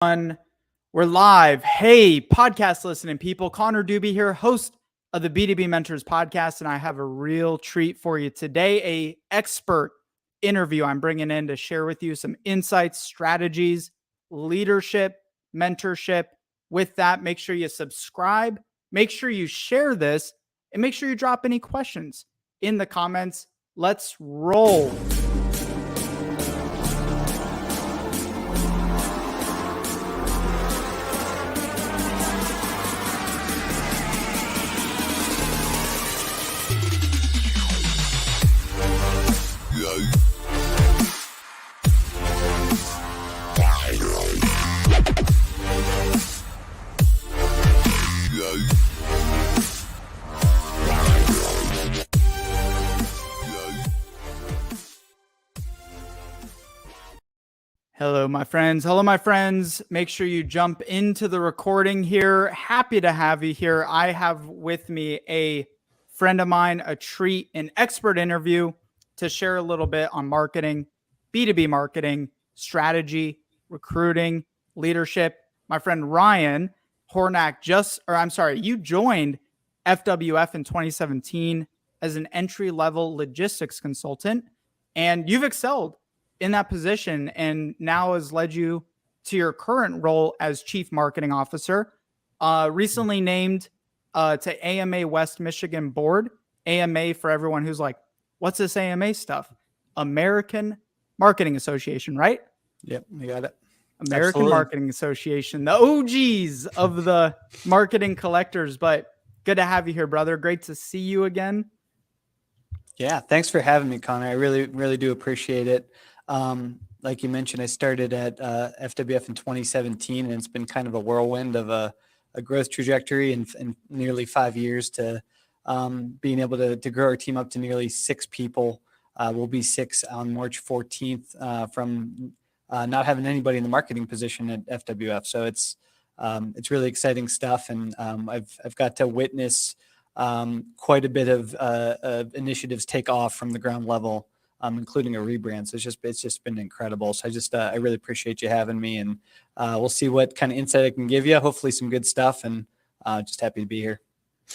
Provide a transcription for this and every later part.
We're live. Hey, podcast listening people. Connor Doobie here, host of the B2b Mentors podcast, and I have a real treat for you today. A expert interview I'm bringing in to share with you some insights, strategies, leadership, mentorship. With that, make sure you subscribe, make sure you share this, and make sure you drop any questions in the comments. Let's roll. Hello, my friends. Hello, my friends. Make sure you jump into the recording here. Happy to have you here. I have with me a friend of mine, a treat, an expert interview to share a little bit on marketing, B2B marketing, strategy, recruiting, leadership. My friend Ryan Hornack you joined FWF in 2017 as an entry-level logistics consultant, and you've excelled in that position and now has led you to your current role as chief marketing officer, recently named to AMA West Michigan board. AMA, for everyone who's like, what's this AMA stuff? American Marketing Association, right? Yep, you got it. American Absolutely. Marketing Association, the OGs of the marketing collectors. But good to have you here, brother. Great to see you again. Yeah, thanks for having me, Connor. I really do appreciate it. Like you mentioned, I started at FWF in 2017, and it's been kind of a whirlwind of a growth trajectory in nearly 5 years to being able to grow our team up to nearly 6 people. We'll be 6 on March 14th from not having anybody in the marketing position at FWF. So it's really exciting stuff, and I've got to witness quite a bit of initiatives take off from the ground level, including a rebrand. So it's just been incredible. So I really appreciate you having me, and we'll see what kind of insight I can give you. Hopefully some good stuff, and just happy to be here.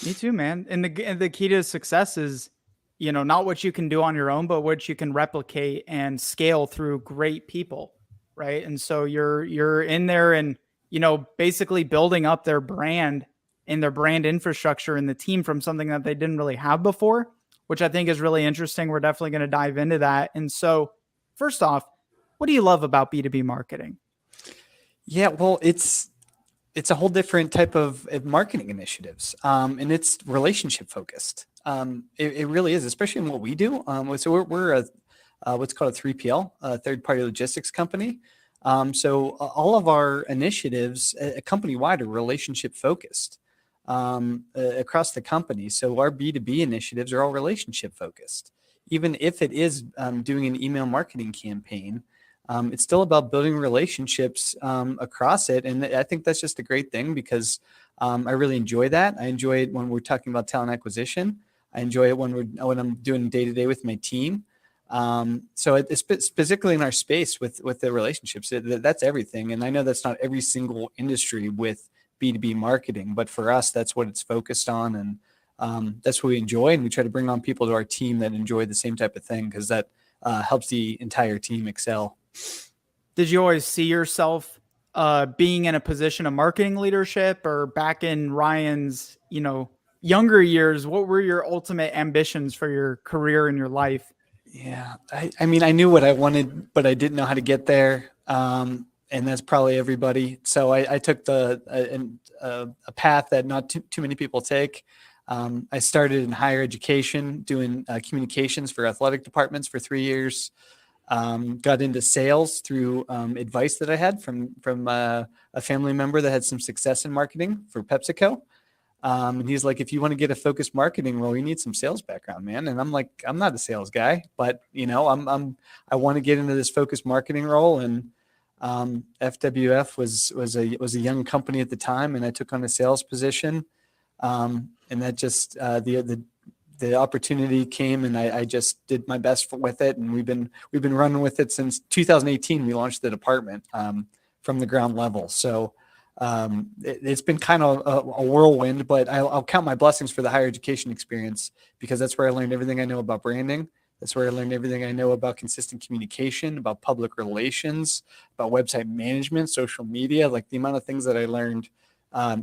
Me too, man. And the key to success is, not what you can do on your own, but what you can replicate and scale through great people, right? And so you're in there and, basically building up their brand and their brand infrastructure and the team from something that they didn't really have before, which I think is really interesting. We're definitely going to dive into that. And so first off, what do you love about B2B marketing? Yeah, well, it's a whole different type of marketing initiatives, and it's relationship focused. It really is, especially in what we do. So we're what's called a 3PL, a third party logistics company. So all of our initiatives company-wide are relationship focused across the company. So our B2B initiatives are all relationship focused. Even if it is doing an email marketing campaign, it's still about building relationships across it. And I think that's just a great thing because I really enjoy that. I enjoy it when we're talking about talent acquisition. I enjoy it when I'm doing day-to-day with my team. So it's specifically in our space with the relationships, that's everything. And I know that's not every single industry with B2B marketing, but for us, that's what it's focused on. And that's what we enjoy. And we try to bring on people to our team that enjoy the same type of thing because that helps the entire team excel. Did you always see yourself being in a position of marketing leadership, or back in Ryan's, younger years, what were your ultimate ambitions for your career and your life? Yeah, I mean, I knew what I wanted, but I didn't know how to get there. And that's probably everybody. So I took a path that not too many people take. I started in higher education doing communications for athletic departments for 3 years. Got into sales through advice that I had from a family member that had some success in marketing for PepsiCo. And he's like, if you want to get a focused marketing role, you need some sales background, man. And I'm like, I'm not a sales guy, but I want to get into this focused marketing role. And FWF was a young company at the time, and I took on a sales position. And that just the opportunity came, and I just did my best with it. And we've been running with it since 2018. We launched the department from the ground level. So it's been kind of a whirlwind, but I'll count my blessings for the higher education experience, because that's where I learned everything I know about branding. That's where I learned everything I know about consistent communication, about public relations, about website management, social media. Like, the amount of things that I learned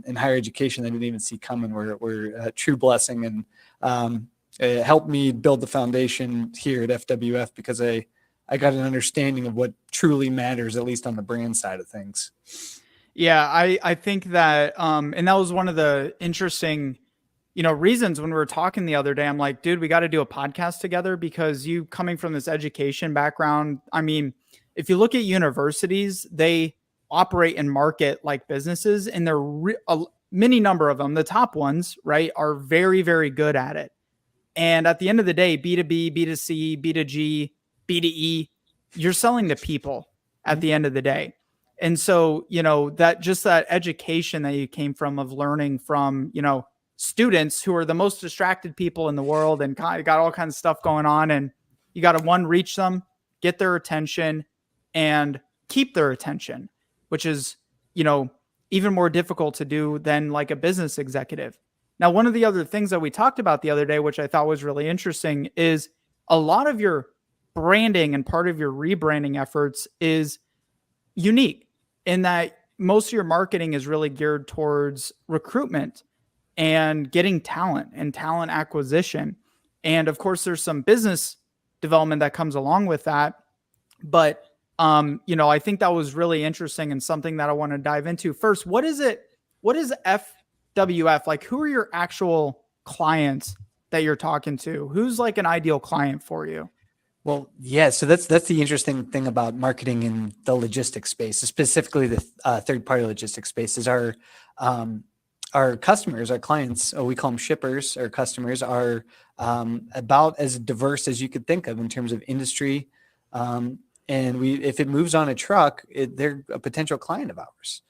in higher education that I didn't even see coming were a true blessing. And it helped me build the foundation here at FWF, because I got an understanding of what truly matters, at least on the brand side of things. Yeah, I think that and that was one of the interesting, reasons when we were talking the other day. I'm like, dude, we got to do a podcast together, because you coming from this education background, I mean, if you look at universities, they operate and market like businesses, and a many number of them, the top ones, right, are very, very good at it. And at the end of the day, B2B, B2C, B2G, B2E, you're selling to people at the end of the day. And so, that education that you came from, of learning from, students who are the most distracted people in the world, and got all kinds of stuff going on, and you got to reach them, get their attention, and keep their attention, which is, even more difficult to do than like a business executive. Now, one of the other things that we talked about the other day, which I thought was really interesting, is a lot of your branding and part of your rebranding efforts is unique, in that most of your marketing is really geared towards recruitment and getting talent and talent acquisition. And of course, there's some business development that comes along with that. But, I think that was really interesting, and something that I want to dive into. First, what is it? What is FWF? Like, who are your actual clients that you're talking to? Who's like an ideal client for you? Well, yeah. So that's the interesting thing about marketing in the logistics space, specifically the third-party logistics space, is our customers, our clients, we call them shippers. Our customers are about as diverse as you could think of in terms of industry. And if it moves on a truck, they're a potential client of ours.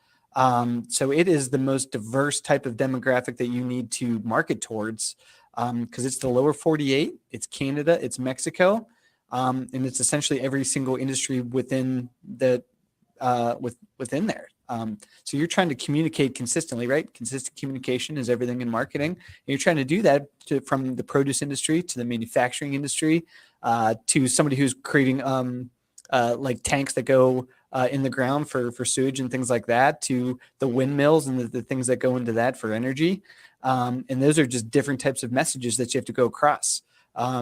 So it is the most diverse type of demographic that you need to market towards, because it's the lower 48, it's Canada, it's Mexico, and it's essentially every single industry within the within there. So you're trying to communicate consistently, right? Consistent communication is everything in marketing. And you're trying to do that from the produce industry to the manufacturing industry, to somebody who's creating like tanks that go in the ground for sewage and things like that, to the windmills and the things that go into that for energy. And those are just different types of messages that you have to go across.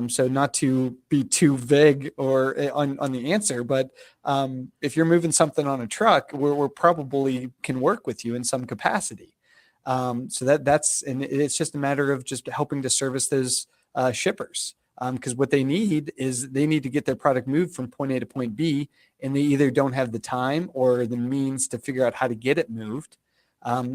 So not to be too vague or on the answer, but if you're moving something on a truck, we're probably can work with you in some capacity. So that's, and it's just a matter of just helping to service those shippers. Because what they need is they need to get their product moved from point A to point B, and they either don't have the time or the means to figure out how to get it moved.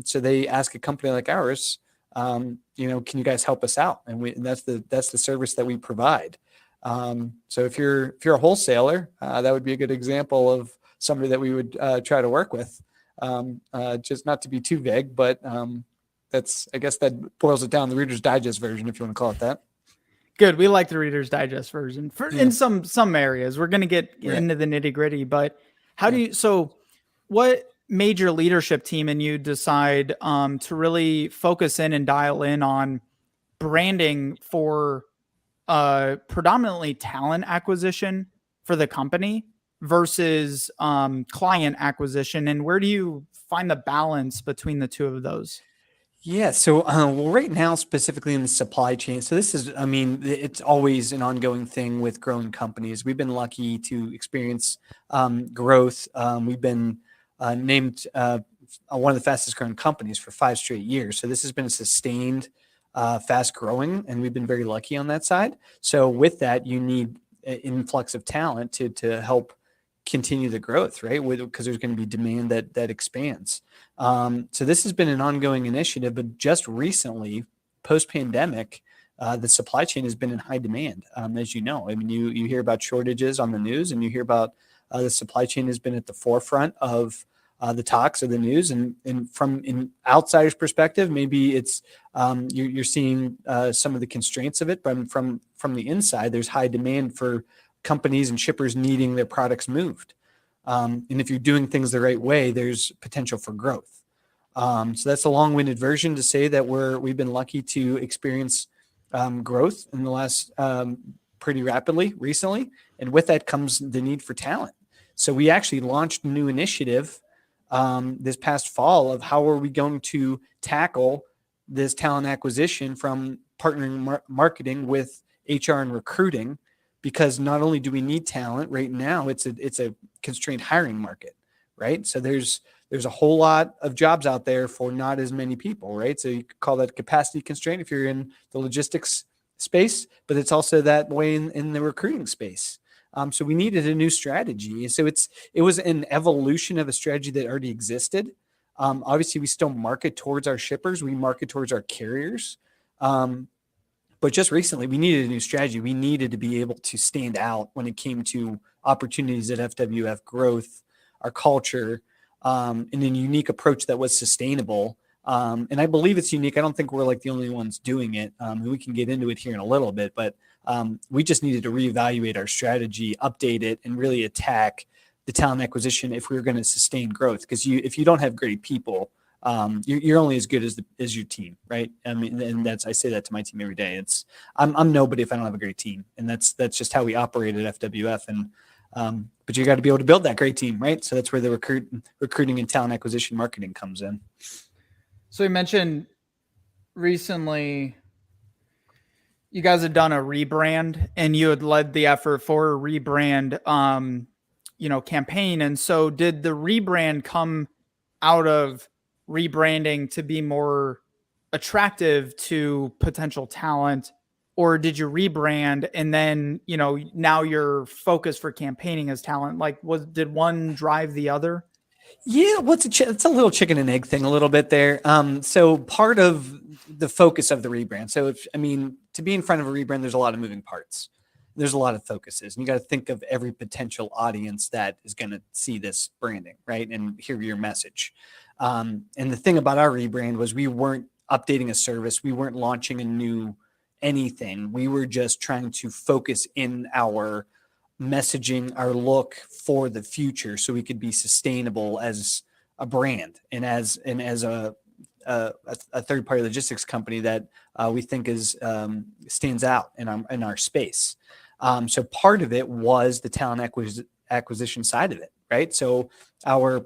So they ask a company like ours, can you guys help us out? And that's the service that we provide. So if you're a wholesaler, that would be a good example of somebody that we would try to work with. Just not to be too vague, but I guess that boils it down, the Reader's Digest version, if you want to call it that. Good. We like the Reader's Digest version in some areas. We're going to get into the nitty gritty, but what made your leadership team and you decide to really focus in and dial in on branding for predominantly talent acquisition for the company versus client acquisition? And where do you find the balance between the two of those? Yeah. So, well, right now, specifically in the supply chain. So this is, it's always an ongoing thing with growing companies. We've been lucky to experience growth. We've been named one of the fastest growing companies for 5 straight years. So this has been a sustained, fast growing, and we've been very lucky on that side. So with that, you need an influx of talent to help continue the growth, right? Because there's going to be demand that expands. So this has been an ongoing initiative, but just recently, post-pandemic, the supply chain has been in high demand. As you know, you hear about shortages on the news, and you hear about the supply chain has been at the forefront of the talks of the news. And from an outsider's perspective, maybe it's you're seeing some of the constraints of it, but from the inside, there's high demand for companies and shippers needing their products moved. And if you're doing things the right way, there's potential for growth. So that's a long-winded version to say that we've been lucky to experience growth in the last pretty rapidly recently. And with that comes the need for talent. So we actually launched a new initiative this past fall of how are we going to tackle this talent acquisition from partnering marketing with HR and recruiting, because not only do we need talent right now, it's a constrained hiring market, right? So there's a whole lot of jobs out there for not as many people, right? So you could call that capacity constraint if you're in the logistics space, but it's also that way in the recruiting space. So we needed a new strategy. So it was an evolution of a strategy that already existed. Obviously, we still market towards our shippers. We market towards our carriers. But just recently, we needed a new strategy. We needed to be able to stand out when it came to opportunities at FWF, growth, our culture, and a unique approach that was sustainable. And I believe it's unique. I don't think we're like the only ones doing it. We can get into it here in a little bit, but we just needed to reevaluate our strategy, update it, and really attack the talent acquisition if we were going to sustain growth. Because if you don't have great people, you're only as good as your team, right? I mean, and I say that to my team every day. I'm nobody if I don't have a great team, and that's just how we operate at FWF. And but you got to be able to build that great team, right? So that's where the recruiting and talent acquisition marketing comes in. So you mentioned recently you guys had done a rebrand, and you had led the effort for a rebrand, campaign. And so did the rebrand come out of rebranding to be more attractive to potential talent, or did you rebrand and then, now your focus for campaigning is talent? Like, did one drive the other? Yeah, it's a little chicken and egg thing a little bit there. So part of the focus of the rebrand. So to be in front of a rebrand, there's a lot of moving parts. There's a lot of focuses, and you got to think of every potential audience that is going to see this branding, right? And hear your message. And the thing about our rebrand was we weren't updating a service. We weren't launching a new anything. We were just trying to focus in our messaging, our look for the future, so we could be sustainable as a brand and as a third-party logistics company that we think stands out in our space. So part of it was the talent acquisition side of it, right? So our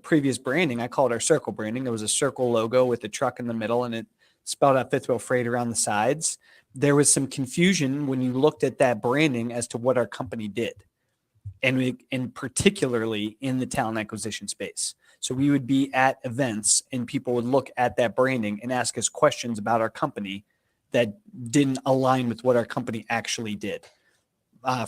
previous branding, I call it our circle branding. There was a circle logo with a truck in the middle, and it spelled out Fifth Wheel Freight around the sides. There was some confusion when you looked at that branding as to what our company did, and particularly in the talent acquisition space. So we would be at events, and people would look at that branding and ask us questions about our company that didn't align with what our company actually did.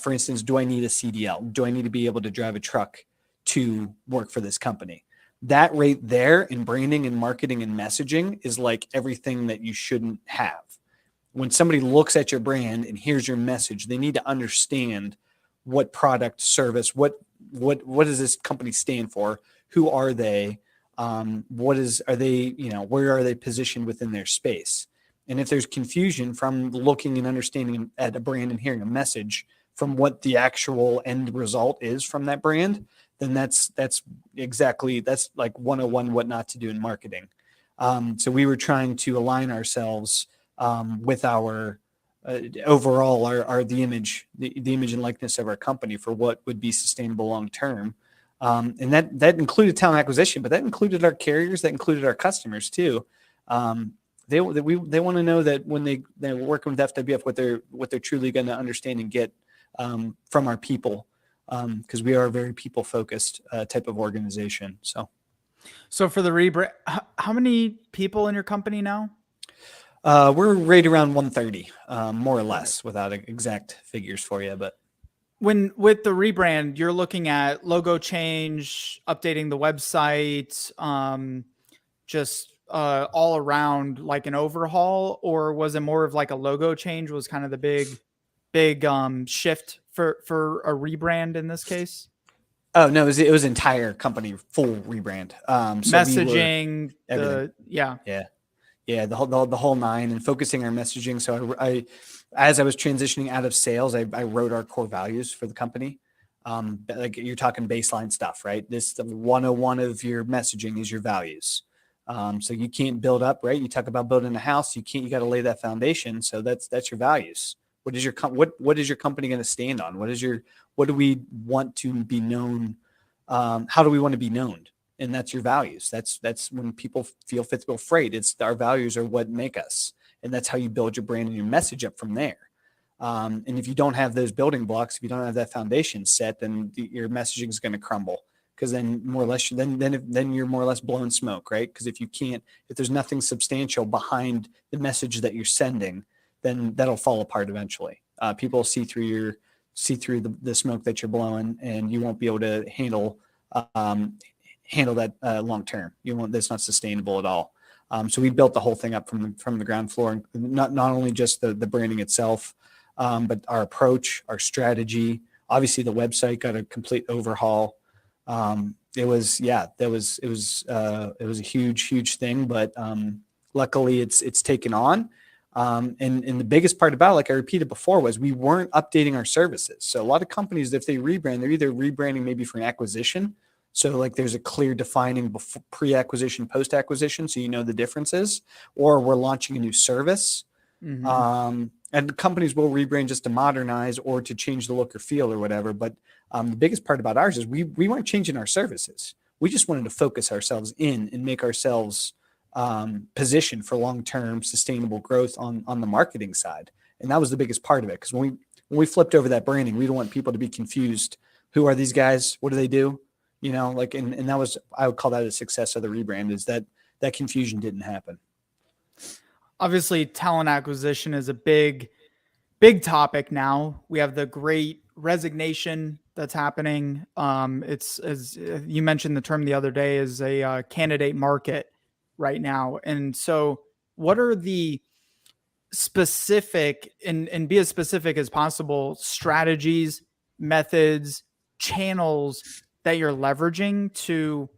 For instance, do I need a CDL? Do I need to be able to drive a truck to work for this company? That right there in branding and marketing and messaging is like everything that you shouldn't have. When somebody looks at your brand and hears your message, they need to understand what product, service, what does this company stand for? Who are they? Where are they positioned within their space? And if there's confusion from looking and understanding at a brand and hearing a message from what the actual end result is from that brand, then that's like 101 what not to do in marketing. So we were trying to align ourselves with our overall the image and likeness of our company for what would be sustainable long term. And that included talent acquisition, but that included our carriers, that included our customers too. They want to know that when they're working with FWF, what they're truly going to understand and get from our people, because we are a very people focused type of organization. So for the rebrand, how many people in your company now? We're right around 130, more or less, without exact figures for you. But with the rebrand, you're looking at logo change, updating the website, just all around like an overhaul, or was it more of like a logo change was kind of the big shift for a rebrand in this case? Oh no, it was entire company full rebrand. So messaging, the whole nine, and focusing our messaging. So I as I was transitioning out of sales, I wrote our core values for the company. Like you're talking baseline stuff, right? This the 101 of your messaging is your values. So you can't build up, right? You talk about building a house, you got to lay that foundation. So that's your values. What is your what is your company going to stand on? What do we want to be known? How do we want to be known? And that's your values. That's when people feel afraid. It's our values are what make us, and that's how you build your brand and your message up from there. And if you don't have those building blocks, if you don't have that foundation set, then your messaging is going to crumble. Because then more or less, then you're more or less blowing smoke, right? Because if there's nothing substantial behind the message that you're sending, then that'll fall apart eventually. People see through the smoke that you're blowing, and you won't be able to handle that long term. That's not sustainable at all. So we built the whole thing up from the ground floor, not only just the branding itself, but our approach, our strategy. Obviously, the website got a complete overhaul. It was a huge thing, but luckily it's taken on. And the biggest part about it, like I repeated before, was we weren't updating our services. So a lot of companies, if they rebrand, they're either rebranding maybe for an acquisition. So like there's a clear defining pre-acquisition, post-acquisition, so you know the differences, or we're launching a new service. Mm-hmm. And companies will rebrand just to modernize or to change the look or feel or whatever. But the biggest part about ours is we weren't changing our services. We just wanted to focus ourselves in and make ourselves positioned for long-term sustainable growth on the marketing side. And that was the biggest part of it. Because when we flipped over that branding, we don't want people to be confused. Who are these guys? What do they do? And that was, I would call that a success of the rebrand, is that confusion didn't happen. Obviously, talent acquisition is a big topic now. We have the great resignation that's happening. It's, as you mentioned the term the other day, is a candidate market right now. And so what are the specific, and be as specific as possible, strategies, methods, channels that you're leveraging to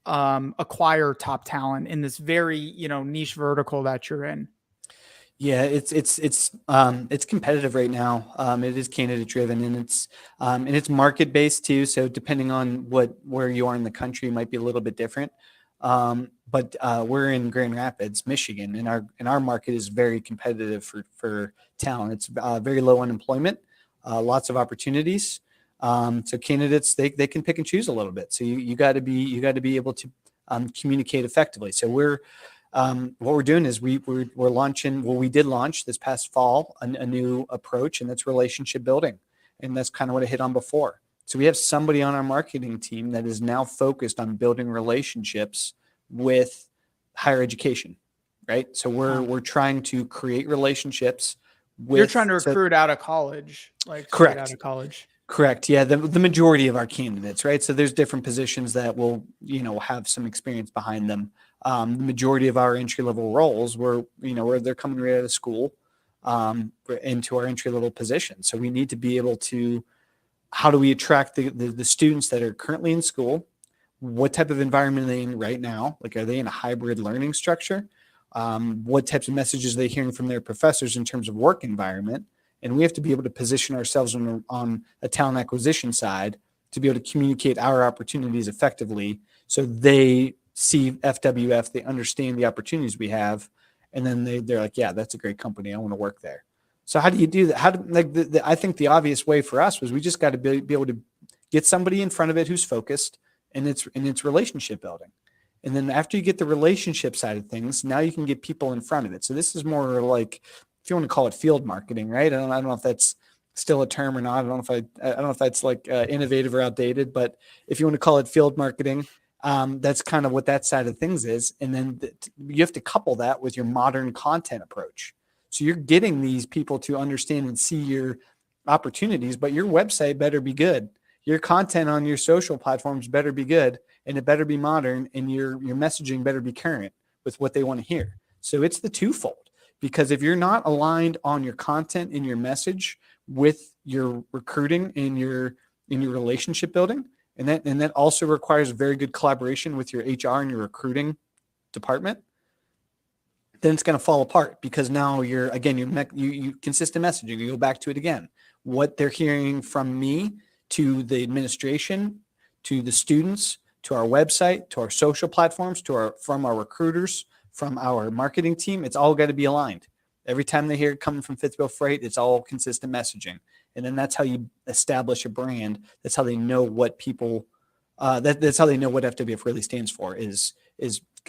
acquire top talent in this very, niche vertical that you're in? Yeah, it's competitive right now. It is candidate driven, and it's market based too. So depending on where you are in the country, it might be a little bit different. But we're in Grand Rapids, Michigan, and our market is very competitive for talent. It's very low unemployment, lots of opportunities. So candidates, they can pick and choose a little bit. So you got to be able to communicate effectively. So what we're doing is we're launching. Well, we did launch this past fall a new approach, and that's relationship building, and that's kind of what I hit on before. So we have somebody on our marketing team that is now focused on building relationships with higher education, right? So we're trying to create relationships with. You're trying to recruit out of college, like correct. Out of college. Correct. Yeah, the majority of our candidates, right? So there's different positions that will, have some experience behind them. The majority of our entry level roles where they're coming right out of school into our entry level position. So we need to be able to. How do we attract the students that are currently in school? What type of environment are they in right now? Like, are they in a hybrid learning structure? What types of messages are they hearing from their professors in terms of work environment? And we have to be able to position ourselves on a talent acquisition side to be able to communicate our opportunities effectively, so they see FWF, they understand the opportunities we have, and then they're like, yeah, that's a great company, I want to work there. So how do you do that? I think the obvious way for us was we just got to be able to get somebody in front of it who's focused, and it's relationship building. And then after you get the relationship side of things, now you can get people in front of it. So this is more like, if you want to call it field marketing, right? I don't know if that's still a term or not. I don't know if that's like innovative or outdated, but if you want to call it field marketing, that's kind of what that side of things is. And then you have to couple that with your modern content approach. So you're getting these people to understand and see your opportunities, but your website better be good. Your content on your social platforms better be good, and it better be modern, and your messaging better be current with what they want to hear. So it's the twofold, because if you're not aligned on your content and your message with your recruiting and your relationship building, and that also requires very good collaboration with your HR and your recruiting department, then it's going to fall apart, because now you consistent messaging. You go back to it again. What they're hearing from me to the administration, to the students, to our website, to our social platforms, from our recruiters, from our marketing team. It's all got to be aligned. Every time they hear it coming from Fifth Wheel Freight, it's all consistent messaging. And then that's how you establish a brand. That's how they know what people, that's how they know what FWF really stands for, is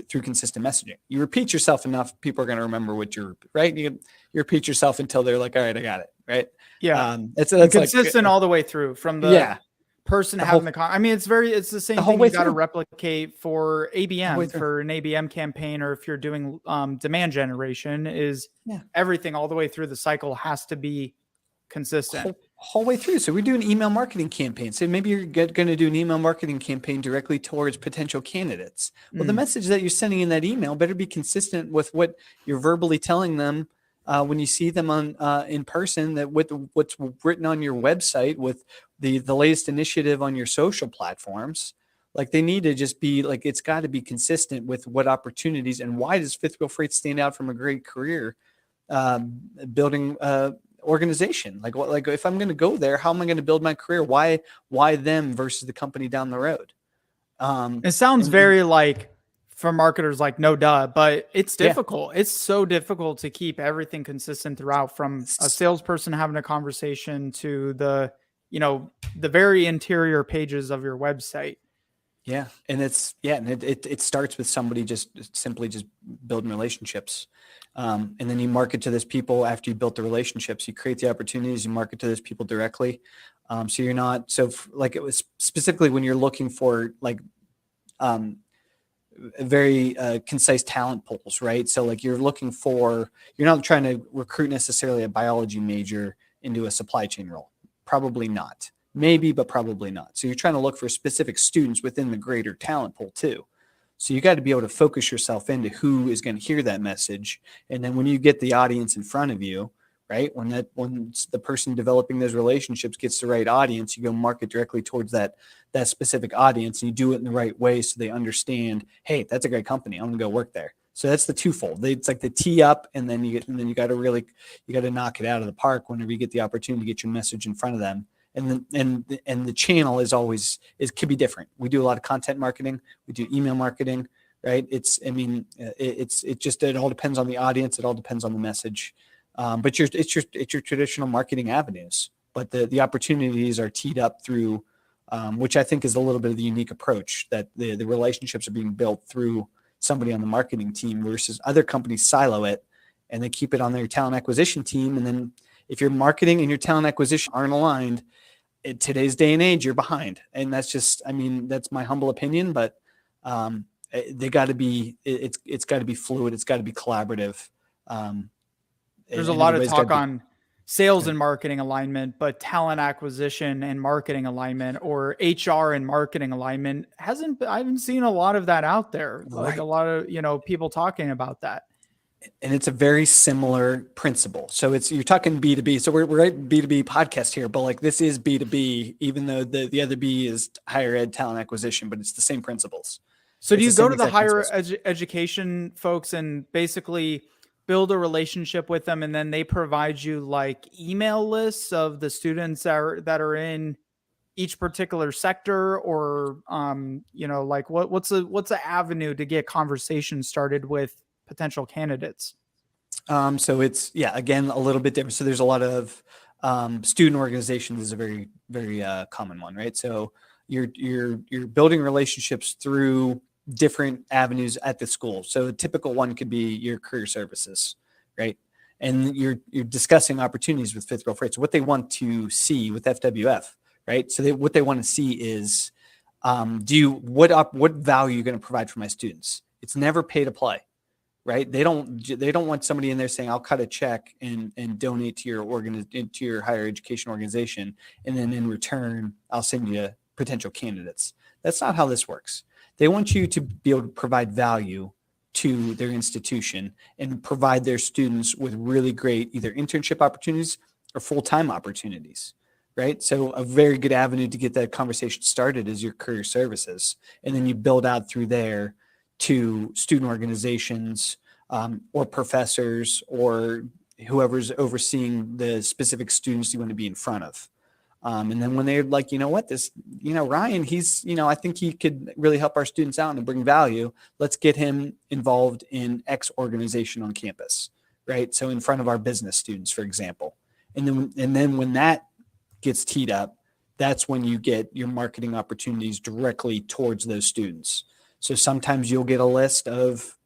through consistent messaging. You repeat yourself enough, people are going to remember what you're, right? You repeat yourself until they're like, all right, I got it, right? Yeah. That's consistent all the way through from the person having the I mean, it's the same thing you got to replicate for ABM, for an ABM campaign, or if you're doing demand generation, is everything all the way through the cycle has to be consistent. Whole way through. So we do an email marketing campaign. So maybe you're going to do an email marketing campaign directly towards potential candidates. Well, the message that you're sending in that email better be consistent with what you're verbally telling them when you see them in person, that with what's written on your website, with the latest initiative on your social platforms. Like, they need to just be like, it's got to be consistent with what opportunities, and why does Fifth Wheel Freight stand out from a great career building organization? Like if I'm going to go there, how am I going to build my career? Why them versus the company down the road? It sounds very like, for marketers, like, no duh, but it's difficult. It's so difficult to keep everything consistent throughout, from a salesperson having a conversation to the very interior pages of your website. Yeah. And it starts with somebody simply building relationships. And then you market to those people after you built the relationships. You create the opportunities, you market to those people directly. So you're not, like, it was specifically when you're looking for very concise talent pools, right? So like, you're not trying to recruit necessarily a biology major into a supply chain role. Probably not. Maybe, but probably not. So you're trying to look for specific students within the greater talent pool too. So you got to be able to focus yourself into who is going to hear that message. And then when you get the audience in front of you, right? When the person developing those relationships gets the right audience, you go market directly towards that specific audience, and you do it in the right way so they understand, hey, that's a great company, I'm gonna go work there. So that's the twofold. It's like the tee up, and then you got to knock it out of the park whenever you get the opportunity to get your message in front of them. And the channel could be different. We do a lot of content marketing. We do email marketing, right? It all depends on the audience. It all depends on the message. But it's your traditional marketing avenues, but the opportunities are teed up through, which I think is a little bit of the unique approach, that the relationships are being built through somebody on the marketing team, versus other companies silo it and they keep it on their talent acquisition team. And then if your marketing and your talent acquisition aren't aligned, in today's day and age, you're behind. And that's my humble opinion, but they got to be, it's got to be fluid. It's got to be collaborative. There's a lot of talk on sales and marketing alignment, but talent acquisition and marketing alignment, or HR and marketing alignment, I haven't seen a lot of that out there. Right. Like a lot of, people talking about that. And it's a very similar principle. So you're talking B2B. So we're at B2B podcast here, but like, this is B2B, even though the other B is higher ed talent acquisition, but it's the same principles. So do you go to the higher education folks and basically build a relationship with them, and then they provide you like email lists of the students that are in each particular sector, or like what's the avenue to get conversations started with potential candidates? So it's, again, a little bit different. So there's a lot of student organizations is a very, very common one, right? So you're building relationships through different avenues at the school. So a typical one could be your career services, right? And you're discussing opportunities with Fifth Wheel Freight. So what they want to see with FWF, right? So what they want to see is, what value you're going to provide for my students? It's never pay to play, right? They don't want somebody in there saying, I'll cut a check and donate to your higher education organization, and then in return, I'll send you potential candidates. That's not how this works. They want you to be able to provide value to their institution and provide their students with really great either internship opportunities or full-time opportunities, right? So a very good avenue to get that conversation started is your career services. And then you build out through there to student organizations or professors or whoever's overseeing the specific students you want to be in front of. And then when they're like, you know what, this, Ryan, he's, I think he could really help our students out and bring value. Let's get him involved in X organization on campus, right? So in front of our business students, for example. And then when that gets teed up, that's when you get your marketing opportunities directly towards those students. So sometimes you'll get a list of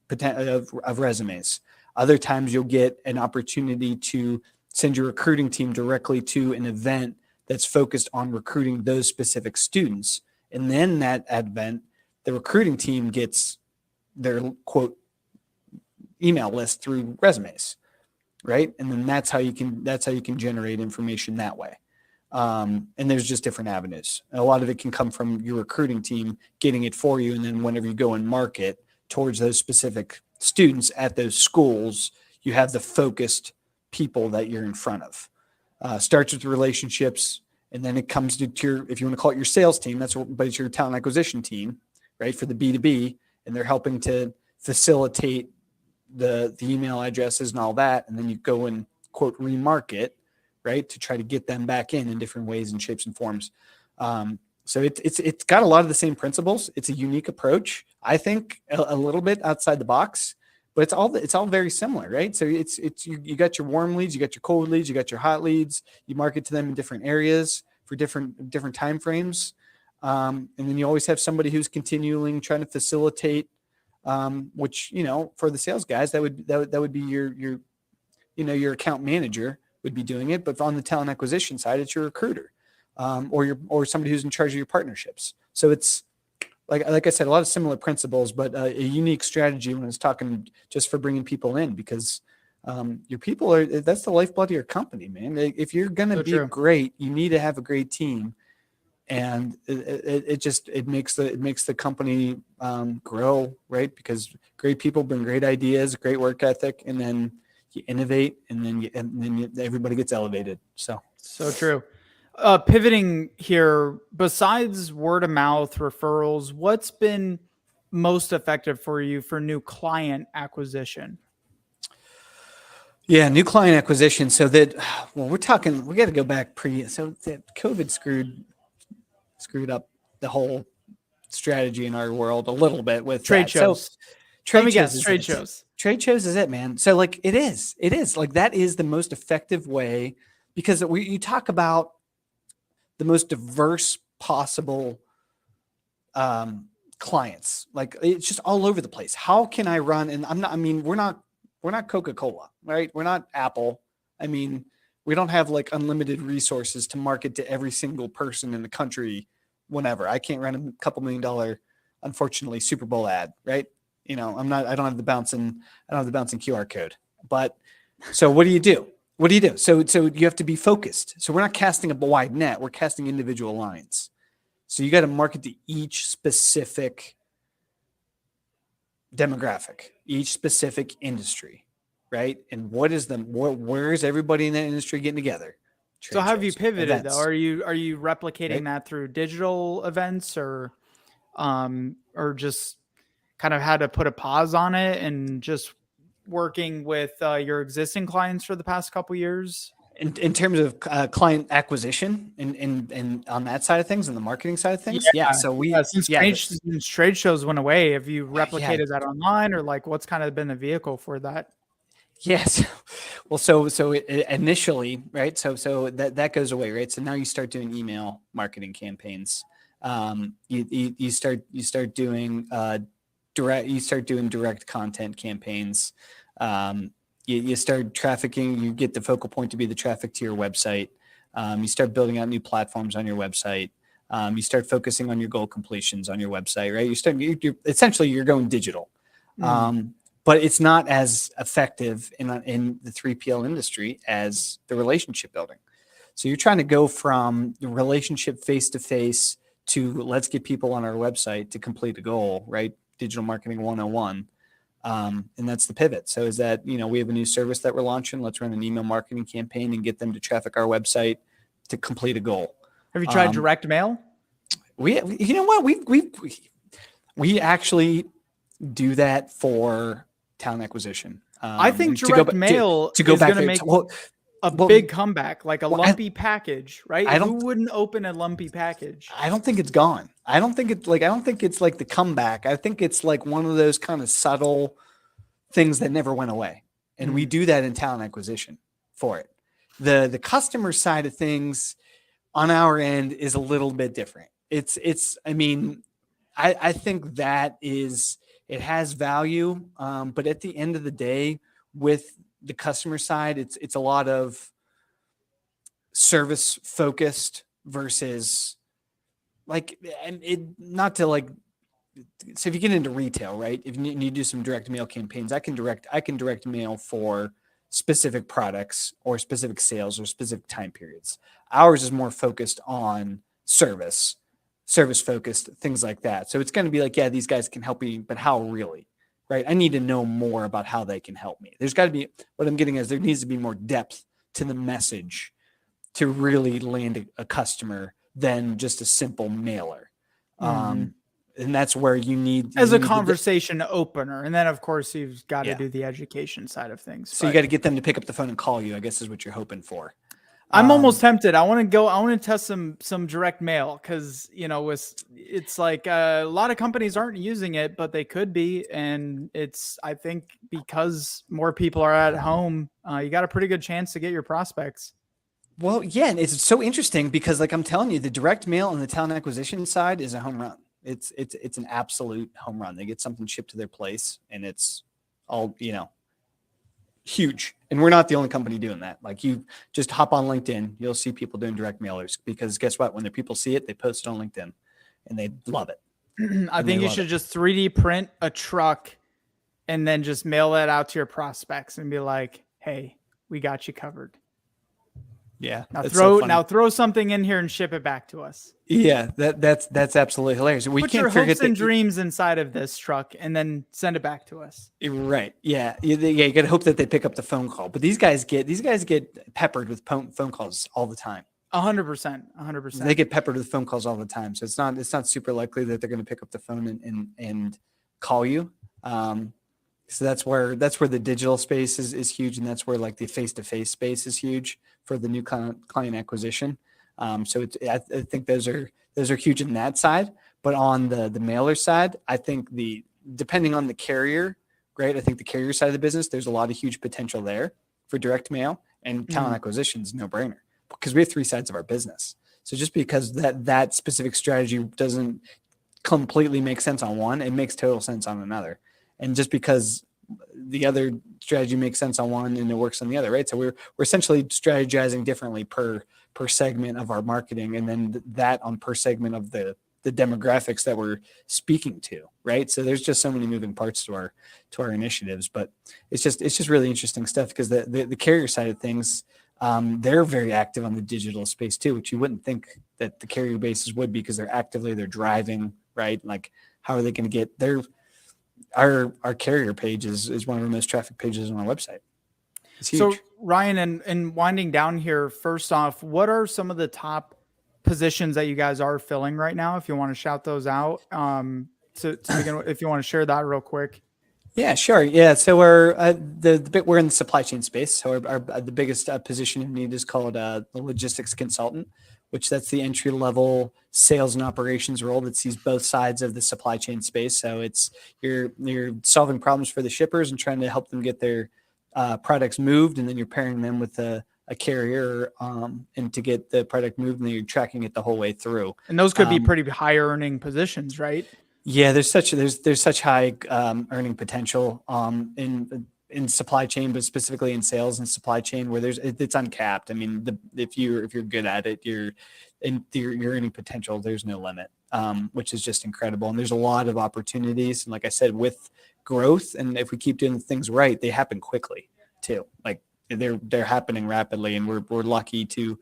resumes. Other times you'll get an opportunity to send your recruiting team directly to an event that's focused on recruiting those specific students. And then that event, the recruiting team gets their quote email list through resumes, right? And then that's how you can generate information that way. And there's just different avenues. And a lot of it can come from your recruiting team getting it for you. And then whenever you go and market towards those specific students at those schools, you have the focused people that you're in front of. Starts with relationships, and then it comes to your, if you want to call it your sales team, but it's your talent acquisition team, right? For the B2B, and they're helping to facilitate the email addresses and all that. And then you go and quote remarket, right, to try to get them back in different ways and shapes and forms. So it's got a lot of the same principles. It's a unique approach, I think, a little bit outside the box, but it's all very similar, right? So you got your warm leads, you got your cold leads, you got your hot leads. You market to them in different areas for different time frames, and then you always have somebody who's continuing trying to facilitate, which for the sales guys that would be your account manager would be doing it, but on the talent acquisition side, it's your recruiter, or somebody who's in charge of your partnerships. So it's like I said, a lot of similar principles, but a unique strategy when it's talking just for bringing people in, because your people that's the lifeblood of your company, man. If you're going to be great, you need to have a great team, and it makes the company grow, right? Because great people bring great ideas, great work ethic, and then you innovate, and then everybody gets elevated. So true. Pivoting here, besides word of mouth referrals, what's been most effective for you for new client acquisition? Yeah, new client acquisition. So that, well, we got to go back so that COVID screwed up the whole strategy in our world a little bit with trade shows. So trade shows is it, man. So like it is like, that is the most effective way, because you talk about the most diverse possible clients. Like, it's just all over the place. How can I run? And we're not Coca-Cola, right? We're not Apple. I mean, we don't have like unlimited resources to market to every single person in the country whenever. I can't run a couple $1 million, unfortunately, Super Bowl ad, right? I don't have the bouncing QR code. But so what do you do? So you have to be focused. So we're not casting a wide net. We're casting individual lines. So you got to market to each specific demographic, each specific industry, right? And where is everybody in that industry getting together? So how have you pivoted though? Are you replicating that through digital events, or just kind of had to put a pause on it and just working with your existing clients for the past couple years? In terms of client acquisition and on that side of things and the marketing side of things? Yeah. So since trade shows went away, have you replicated that online, or like what's kind of been the vehicle for that? Yes. Well, so initially, right. So that goes away, right? So now you start doing email marketing campaigns. You start doing direct content campaigns. You start trafficking, you get the focal point to be the traffic to your website. You start building out new platforms on your website. You start focusing on your goal completions on your website, right? You're going digital. But it's not as effective in the 3PL industry as the relationship building. So you're trying to go from the relationship face-to-face to let's get people on our website to complete a goal, right? Digital marketing 101. And that's the pivot. So is that, we have a new service that we're launching. Let's run an email marketing campaign and get them to traffic our website to complete a goal. Have you tried direct mail? We actually do that for talent acquisition. I think direct mail is going to make a Well, big comeback, like a well, lumpy package, right? I Who don't wouldn't open a lumpy package? I don't think it's gone. I don't think it's like the comeback. I think it's like one of those kind of subtle things that never went away. And we do that in talent acquisition for it. The customer side of things on our end is a little bit different. I mean, I think that it has value. But at the end of the day, with the customer side, it's a lot of service focused versus like, and it not to like, so if you get into retail, right? If you do some direct mail campaigns, I can direct mail for specific products or specific sales or specific time periods. Ours is more focused on service focused, things like that. So it's going to be like, yeah, these guys can help me, but how really, right? I need to know more about how they can help me. There's got to be, what I'm getting is there needs to be more depth to the message to really land a customer than just a simple mailer. And that's where you need as a conversation opener. And then of course you've got to do the education side of things. So you got to get them to pick up the phone and call you, I guess is what you're hoping for. I'm almost tempted. I want to test some direct mail because, you know, it's like a lot of companies aren't using it, but they could be. And I think because more people are at home, you got a pretty good chance to get your prospects. Well, yeah. And it's so interesting because like I'm telling you, the direct mail on the talent acquisition side is a home run. It's an absolute home run. They get something shipped to their place and it's all, you know, huge. And we're not the only company doing that. Like you just hop on LinkedIn, you'll see people doing direct mailers because guess what? When the people see it, they post it on LinkedIn and they love it. I think you should just 3D print a truck and then just mail that out to your prospects and be like, hey, we got you covered. Yeah. Now throw something in here and ship it back to us. Yeah, that's absolutely hilarious. We Put can't your forget hopes and dreams inside of this truck and then send it back to us. Right. Yeah. You got to hope that they pick up the phone call. But these guys get peppered with phone calls all the time. 100%. They get peppered with phone calls all the time. So it's not super likely that they're going to pick up the phone and call you. So that's where the digital space is huge, and that's where like the face-to-face space is huge for the new client acquisition. So I think those are huge in that side. But on the mailer side, I think depending on the carrier, right? I think the carrier side of the business, there's a lot of huge potential there for direct mail, and talent acquisition is no brainer because we have three sides of our business. So just because that specific strategy doesn't completely make sense on one, it makes total sense on another. And just because the other strategy makes sense on one and it works on the other, right? So we're essentially strategizing differently per segment of our marketing, and then that on per segment of the demographics that we're speaking to, right? So there's just so many moving parts to our initiatives, but it's just really interesting stuff because the carrier side of things, they're very active on the digital space too, which you wouldn't think that the carrier bases would be because they're driving, right? Like how are they going to get their our carrier page is one of the most traffic pages on our website. It's huge. So Ryan, and winding down here, first off, what are some of the top positions that you guys are filling right now? If you want to shout those out, to begin with, if you want to share that real quick. Yeah, sure. Yeah. So we're we're in the supply chain space. So the biggest position in need is called the logistics consultant, which that's the entry level sales and operations role that sees both sides of the supply chain space. So it's you're solving problems for the shippers and trying to help them get their products moved, and then you're pairing them with a carrier and to get the product moved, and then you're tracking it the whole way through. And those could be pretty high earning positions, right? Yeah, there's such high earning potential in supply chain, but specifically in sales and supply chain, where it's uncapped. I mean, if you're good at it, your earning potential, there's no limit, which is just incredible. And there's a lot of opportunities. And like I said, with growth, and if we keep doing things right, they happen quickly too. Like they're happening rapidly, and we're lucky to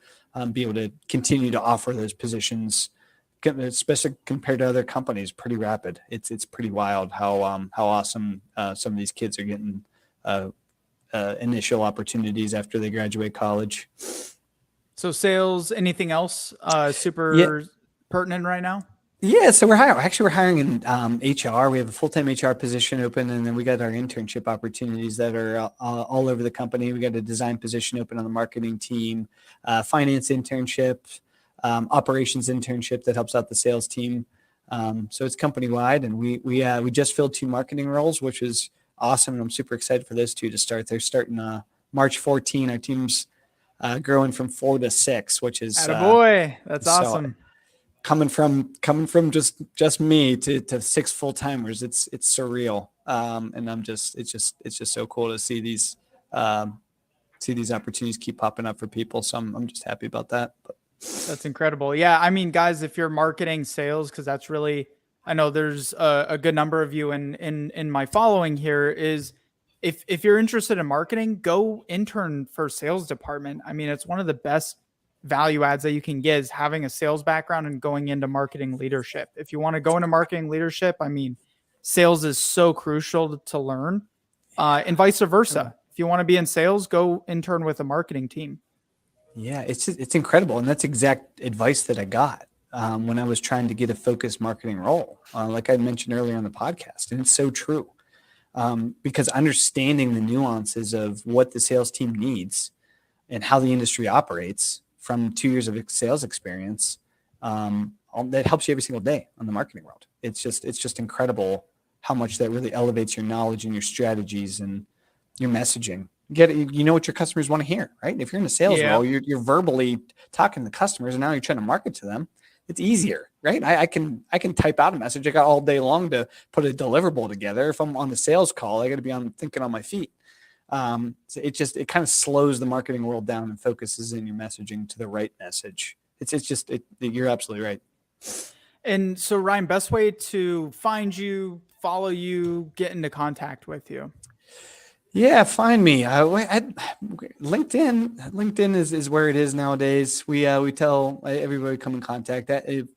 be able to continue to offer those positions, especially compared to other companies, pretty rapid. It's pretty wild how awesome some of these kids are getting initial opportunities after they graduate college. So sales, anything else super pertinent right now? Yeah, so we're hiring in HR. We have a full-time HR position open, and then we got our internship opportunities that are all over the company. We got a design position open on the marketing team, finance internship, operations internship that helps out the sales team. So it's company-wide, and we just filled 2 marketing roles, which is awesome, and I'm super excited for those 2 to start. They're starting March 14. Our team's growing from 4 to 6, which is Attaboy. That's so awesome. coming from just me to 6 full-timers, it's surreal. And it's just so cool to see these opportunities keep popping up for people. So I'm just happy about that. But That's incredible. Yeah. I mean, guys, if you're marketing sales, cause that's really, I know there's a good number of you in my following here is if you're interested in marketing, go intern for sales department. I mean, it's one of the best value adds that you can get is having a sales background and going into marketing leadership. If you want to go into marketing leadership, I mean, sales is so crucial to learn, and vice versa. If you want to be in sales, go intern with a marketing team. yeah, it's incredible, and that's exact advice that I got when I was trying to get a focused marketing role, like I mentioned earlier on the podcast, and it's so true. Because understanding the nuances of what the sales team needs and how the industry operates from 2 years of sales experience, that helps you every single day on the marketing world. It's just incredible how much that really elevates your knowledge and your strategies and your messaging. You know what your customers want to hear, right? If you're in a sales role, you're verbally talking to the customers, and now you're trying to market to them. It's easier, right? I can type out a message. I got all day long to put a deliverable together. If I'm on the sales call, I got to be thinking on my feet. So it kind of slows the marketing world down and focuses in your messaging to the right message. You're absolutely right. And so, Ryan, best way to find you, follow you, get into contact with you. Yeah, find me. LinkedIn is where it is nowadays. We tell everybody come in contact. Add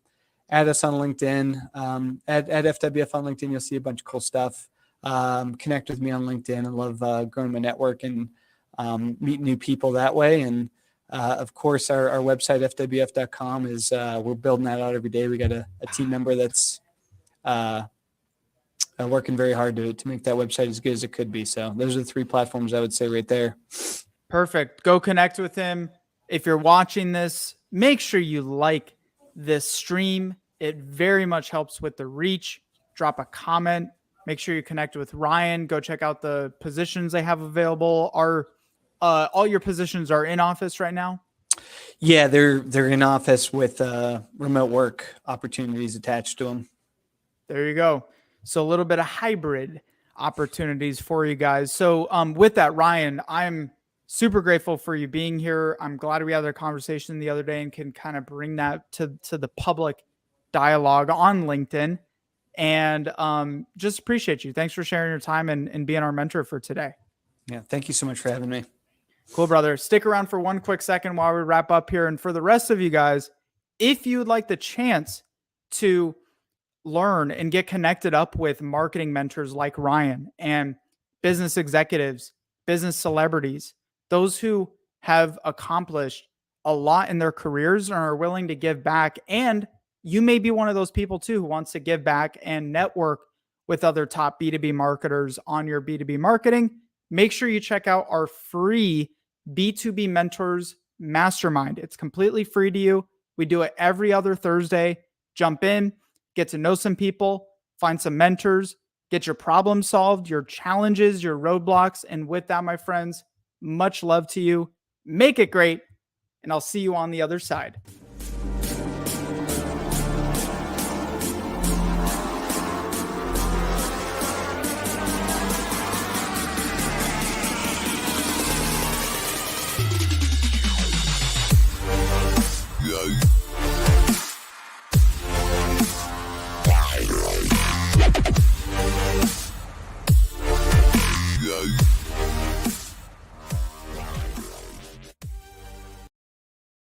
us on LinkedIn. Add FWF on LinkedIn. You'll see a bunch of cool stuff. Connect with me on LinkedIn. I love growing my network and meeting new people that way. And of course, our website, fwf.com, is we're building that out every day. We got a team member that's working very hard to make that website as good as it could be. So those are the 3 platforms I would say right there. Perfect. Go connect with him. If you're watching this, make sure you like this stream. It very much helps with the reach. Drop a comment. Make sure you connect with Ryan. Go check out the positions they have available. All your positions are in office right now? Yeah, they're in office with remote work opportunities attached to them. There you go. So a little bit of hybrid opportunities for you guys. So with that, Ryan, I'm super grateful for you being here. I'm glad we had a conversation the other day and can kind of bring that to the public dialogue on LinkedIn. And just appreciate you. Thanks for sharing your time and being our mentor for today. Yeah, thank you so much for having me. Cool, brother. Stick around for one quick second while we wrap up here. And for the rest of you guys, if you would like the chance to learn and get connected up with marketing mentors like Ryan and business executives, business celebrities, those who have accomplished a lot in their careers and are willing to give back. And you may be one of those people too who wants to give back and network with other top B2B marketers on your B2B marketing. Make sure you check out our free B2B Mentors Mastermind. It's completely free to you. We do it every other Thursday. Jump in, get to know some people, find some mentors, get your problem solved, your challenges, your roadblocks. And with that, my friends, much love to you. Make it great. And I'll see you on the other side.